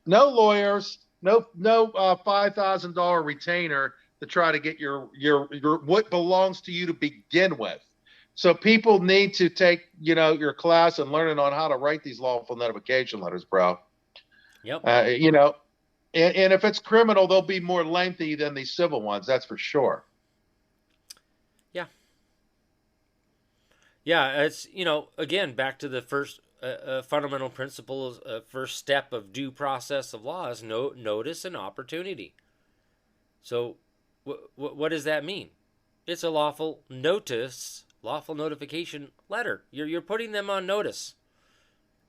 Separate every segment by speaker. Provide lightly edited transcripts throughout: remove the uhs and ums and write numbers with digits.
Speaker 1: No lawyers, no $5,000 retainer to try to get your what belongs to you to begin with. So people need to take your class and learning on how to write these lawful notification letters, bro.
Speaker 2: Yep.
Speaker 1: And if it's criminal, they'll be more lengthy than the civil ones. That's for sure.
Speaker 2: Yeah. Yeah, it's, again, back to the first fundamental principles, first step of due process of law is notice and opportunity. So what does that mean? It's a lawful notice, lawful notification letter. You're putting them on notice.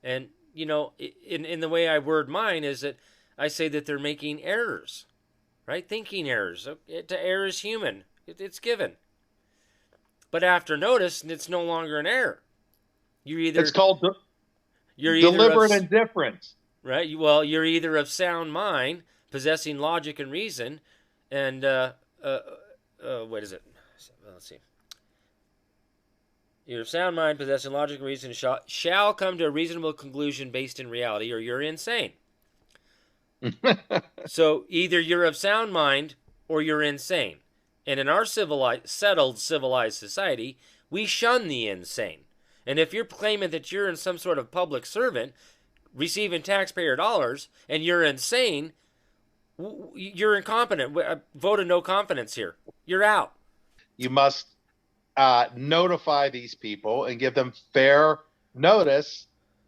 Speaker 2: And, in the way I word mine is that I say that they're making errors, right? Thinking errors. To err is human. It's given. But after notice, it's no longer an error.
Speaker 1: It's called
Speaker 2: deliberate
Speaker 1: indifference.
Speaker 2: Right? Well, you're either of sound mind, possessing logic and reason, and, what is it? Let's see. You're of sound mind, possessing logic and reason, shall come to a reasonable conclusion based in reality, or you're insane. So either you're of sound mind or you're insane. And in our settled civilized society, we shun the insane. And if you're claiming that you're in some sort of public servant, receiving taxpayer dollars, and you're insane, you're incompetent. Vote of no confidence here. You're out.
Speaker 1: You must notify these people and give them fair notice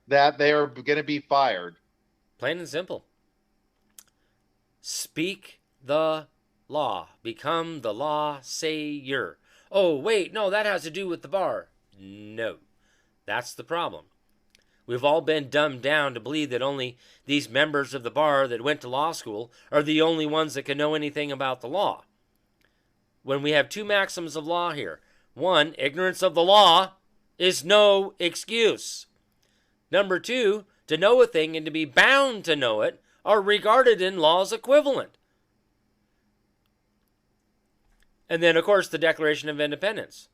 Speaker 1: that they are going to be fired.
Speaker 2: Plain and simple. Speak the law. Become the law sayer. Oh, wait, no, that has to do with the bar. No, that's the problem. We've all been dumbed down to believe that only these members of the bar that went to law school are the only ones that can know anything about the law. When we have two maxims of law here. One, ignorance of the law is no excuse. Number two, to know a thing and to be bound to know it are regarded in law's equivalent. And then, of course, the Declaration of Independence.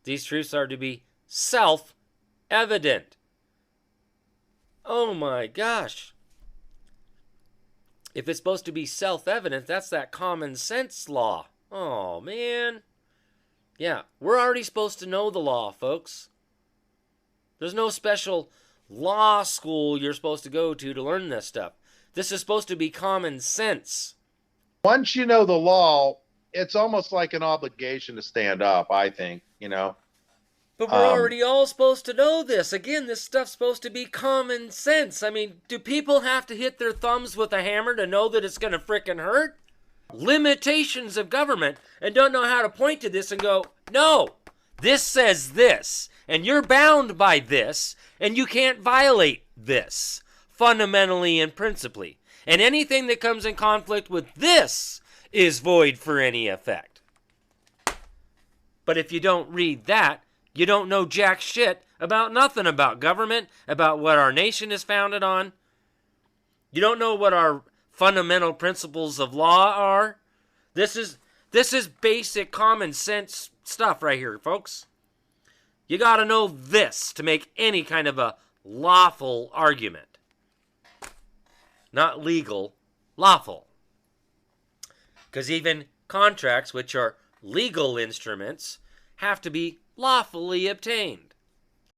Speaker 2: These truths are to be self-evident. Oh my gosh. If it's supposed to be self-evident, that's that common sense law. Oh, man. Yeah, we're already supposed to know the law, folks. There's no special law school you're supposed to go to learn this stuff. This is supposed to be common sense.
Speaker 1: Once you know the law, it's almost like an obligation to stand up, I think,
Speaker 2: But we're already all supposed to know this. Again, this stuff's supposed to be common sense. I mean, do people have to hit their thumbs with a hammer to know that it's going to frickin' hurt? Limitations of government, and don't know how to point to this and go, no, this says this, and you're bound by this, and you can't violate this, fundamentally and principally. And anything that comes in conflict with this is void for any effect. But if you don't read that, you don't know jack shit about nothing about government, about what our nation is founded on. You don't know what our fundamental principles of law are. This is basic common sense stuff right here, folks. You got to know this to make any kind of a lawful argument. Not legal, lawful. Because even contracts, which are legal instruments, have to be lawfully obtained.